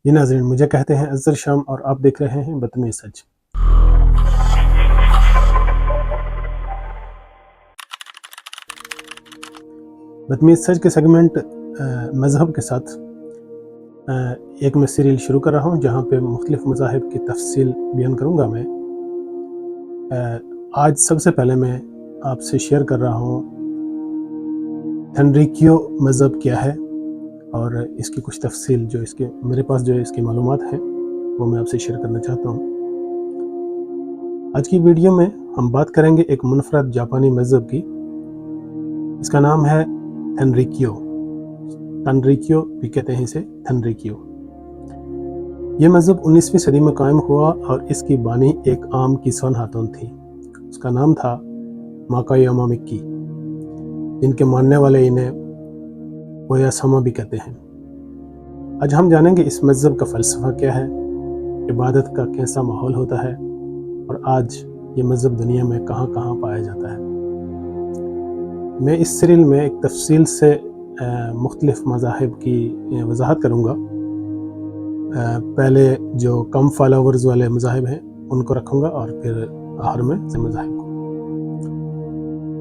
یہ ناظرین، مجھے کہتے ہیں اظہر شام اور آپ دیکھ رہے ہیں بتمیں سچ۔ بتمیں سچ کے سیگمنٹ مذہب کے ساتھ ایک میں سیریل شروع کر رہا ہوں جہاں پہ مختلف مذاہب کی تفصیل بیان کروں گا میں۔ آج سب سے پہلے میں آپ سے شیئر کر رہا ہوں تھنریکیو مذہب کیا ہے، اور اس کی کچھ تفصیل جو میرے پاس جو اس کی معلومات ہیں وہ میں آپ سے شیئر کرنا چاہتا ہوں۔ آج کی ویڈیو میں ہم بات کریں گے ایک منفرد جاپانی مذہب کی، اس کا نام ہے تھنریکیو۔ تنریکیو بھی کہتے ہیں اسے، تھنریکیو۔ یہ مذہب 19ویں صدی میں قائم ہوا اور اس کی بانی ایک عام کسان خاتون تھی، اس کا نام تھا ماکایاما مکی، جن کے ماننے والے انہیں اویاساما بھی کہتے ہیں۔ آج ہم جانیں گے اس مذہب کا فلسفہ کیا ہے، عبادت کا کیسا ماحول ہوتا ہے، اور آج یہ مذہب دنیا میں کہاں کہاں پایا جاتا ہے۔ میں اس سیریل میں ایک تفصیل سے مختلف مذاہب کی وضاحت کروں گا۔ پہلے جو کم فالوورز والے مذاہب ہیں ان کو رکھوں گا، اور پھر آخر میں مذاہب کو۔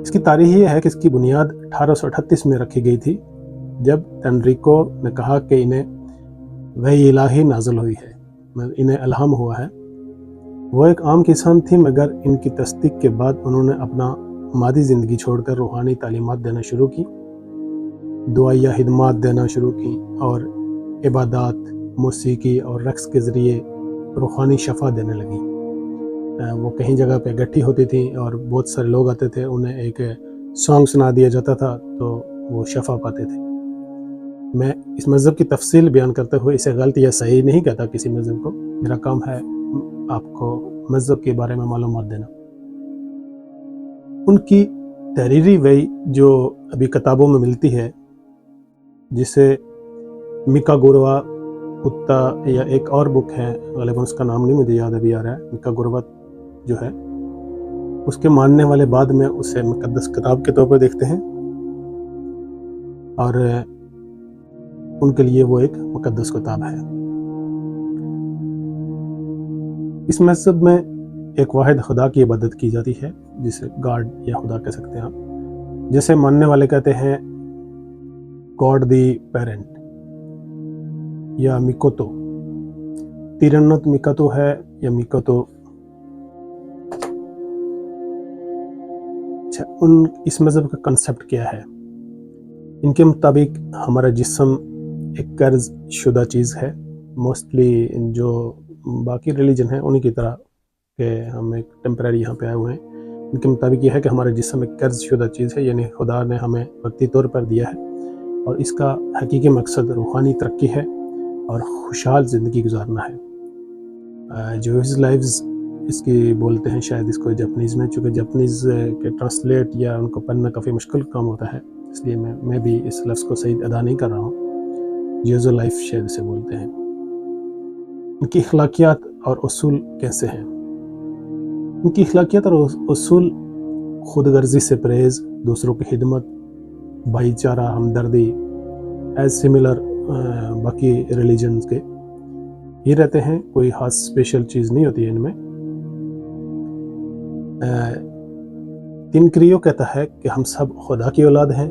اس کی تاریخ یہ ہے کہ اس کی بنیاد 1838 میں رکھی گئی تھی، جب تنریکو نے کہا کہ انہیں وحی الہی نازل ہوئی ہے، انہیں الہام ہوا ہے۔ وہ ایک عام کسان تھی، مگر ان کی تصدیق کے بعد انہوں نے اپنا مادی زندگی چھوڑ کر روحانی تعلیمات دینا شروع کی، دعائیہ خدمات دینا شروع کی، اور عبادات، موسیقی اور رقص کے ذریعے روحانی شفا دینے لگی۔ وہ کہیں جگہ پہ اکٹھی ہوتی تھیں اور بہت سارے لوگ آتے تھے، انہیں ایک سانگ سنا دیا جاتا تھا تو وہ شفا پاتے تھے۔ میں اس مذہب کی تفصیل بیان کرتے ہوئے اسے غلط یا صحیح نہیں کہتا کسی مذہب کو، میرا کام ہے آپ کو مذہب کے بارے میں معلومات دینا۔ ان کی تحریری وحی جو ابھی کتابوں میں ملتی ہے، جسے میکا گوروا کتا یا ایک اور بک ہے، غالباً اس کا نام نہیں مجھے یاد ابھی آ رہا ہے، میکا گوروا جو ہے، اس کے ماننے والے بعد میں اسے مقدس کتاب کے طور پر دیکھتے ہیں، اور ان کے لیے وہ ایک مقدس کتاب ہے۔ اس مذہب میں ایک واحد خدا کی عبادت کی جاتی ہے، جسے گاڈ یا خدا کہہ سکتے ہیں آپ، جسے ماننے والے کہتے ہیں گاڈ دی پیرنٹ یا میکوتو۔ تیرنت میکاتو ہے یا میکوتو۔ اچھا، اس مذہب کا کنسپٹ کیا ہے؟ ان کے مطابق ہمارا جسم ایک قرض شدہ چیز ہے، موسٹلی جو باقی ریلیجن ہیں انہی کی طرح کہ ہم ایک ٹیمپرری یہاں پہ آئے ہوئے ہیں۔ ان کے مطابق یہ ہے کہ ہمارا جسم ایک قرض شدہ چیز ہے، یعنی خدا نے ہمیں وقتی طور پر دیا ہے، اور اس کا حقیقی مقصد روحانی ترقی ہے اور خوشحال زندگی گزارنا ہے۔ جو ہز لائفز اس کی بولتے ہیں، شاید اس کو جاپنیز میں، چونکہ جاپنیز کے ٹرانسلیٹ یا ان کو پڑھنا کافی مشکل کام ہوتا ہے، اس لیے میں بھی اس لفظ کو صحیح ادا نہیں کر رہا ہوں۔ جیزو لائف شاید اسے بولتے ہیں۔ ان کی اخلاقیات اور اصول کیسے ہیں؟ ان کی اخلاقیات اور اصول خود غرضی سے پرہیز، دوسروں کی خدمت، بھائی چارہ، ہمدردی، ایز سملر باقی ریلیجنز کے یہ رہتے ہیں، کوئی خاص اسپیشل چیز نہیں ہوتی ہے ان میں۔ تنکریو کہتا ہے کہ ہم سب خدا کی اولاد ہیں،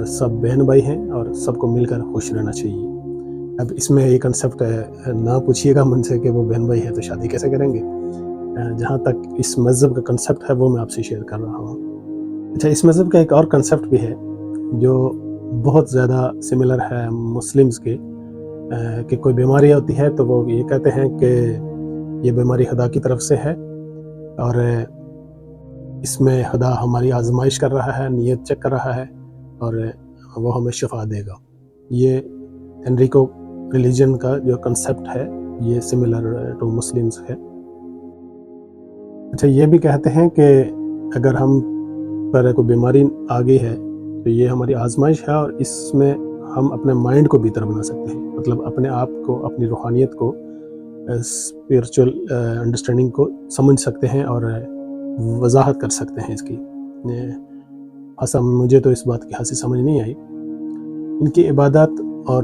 سب بہن بھائی ہیں، اور سب کو مل کر خوش رہنا چاہیے۔ اب اس میں یہ کنسپٹ نہ پوچھیے گا من سے کہ وہ بہن بھائی ہے تو شادی کیسے کریں گے۔ جہاں تک اس مذہب کا کنسپٹ ہے وہ میں آپ سے شیئر کر رہا ہوں۔ اچھا، اس مذہب کا ایک اور کنسپٹ بھی ہے جو بہت زیادہ سملر ہے مسلمز کے، کہ کوئی بیماری ہوتی ہے تو وہ یہ کہتے ہیں کہ یہ بیماری خدا کی طرف سے ہے، اور اس میں خدا ہماری آزمائش کر رہا ہے، نیت چیک کر رہا ہے، اور وہ ہمیں شفا دے گا۔ یہ تنریکو ریلیجن کا جو کنسپٹ ہے یہ سملر ٹو مسلمز ہے۔ اچھا، یہ بھی کہتے ہیں کہ اگر ہم پر کوئی بیماری آ گئی ہے تو یہ ہماری آزمائش ہے، اور اس میں ہم اپنے مائنڈ کو بہتر بنا سکتے ہیں، مطلب اپنے آپ کو، اپنی روحانیت کو، اسپiritual انڈرسٹینڈنگ کو سمجھ سکتے ہیں اور وضاحت کر سکتے ہیں اس کی۔ مجھے تو اس بات کی خاصی سمجھ نہیں آئی۔ ان کی عبادات اور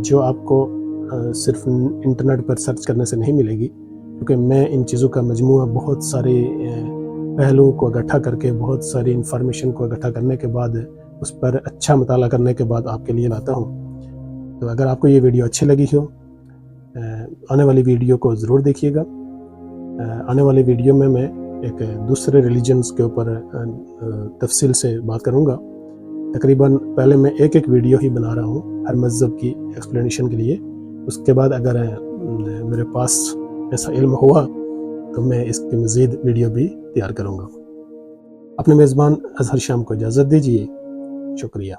جو آپ کو صرف انٹرنیٹ پر سرچ کرنے سے نہیں ملے گی، کیونکہ میں ان چیزوں کا مجموعہ بہت سارے پہلوؤں کو اکٹھا کر کے، بہت ساری انفارمیشن کو اکٹھا کرنے کے بعد، اس پر اچھا مطالعہ کرنے کے بعد آپ کے لیے لاتا ہوں۔ تو اگر آپ کو یہ ویڈیو اچھی لگی ہو، آنے والی ویڈیو کو ضرور دیکھیے گا۔ آنے والی ویڈیو میں ایک دوسرے ریلیجنز کے اوپر تفصیل سے بات کروں گا۔ تقریباً پہلے میں ایک ویڈیو ہی بنا رہا ہوں ہر مذہب کی ایکسپلینیشن کے لیے۔ اس کے بعد اگر میرے پاس ایسا علم ہوا تو میں اس کی مزید ویڈیو بھی تیار کروں گا۔ اپنے میزبان اظہر شام کو اجازت دیجیے۔ شکریہ۔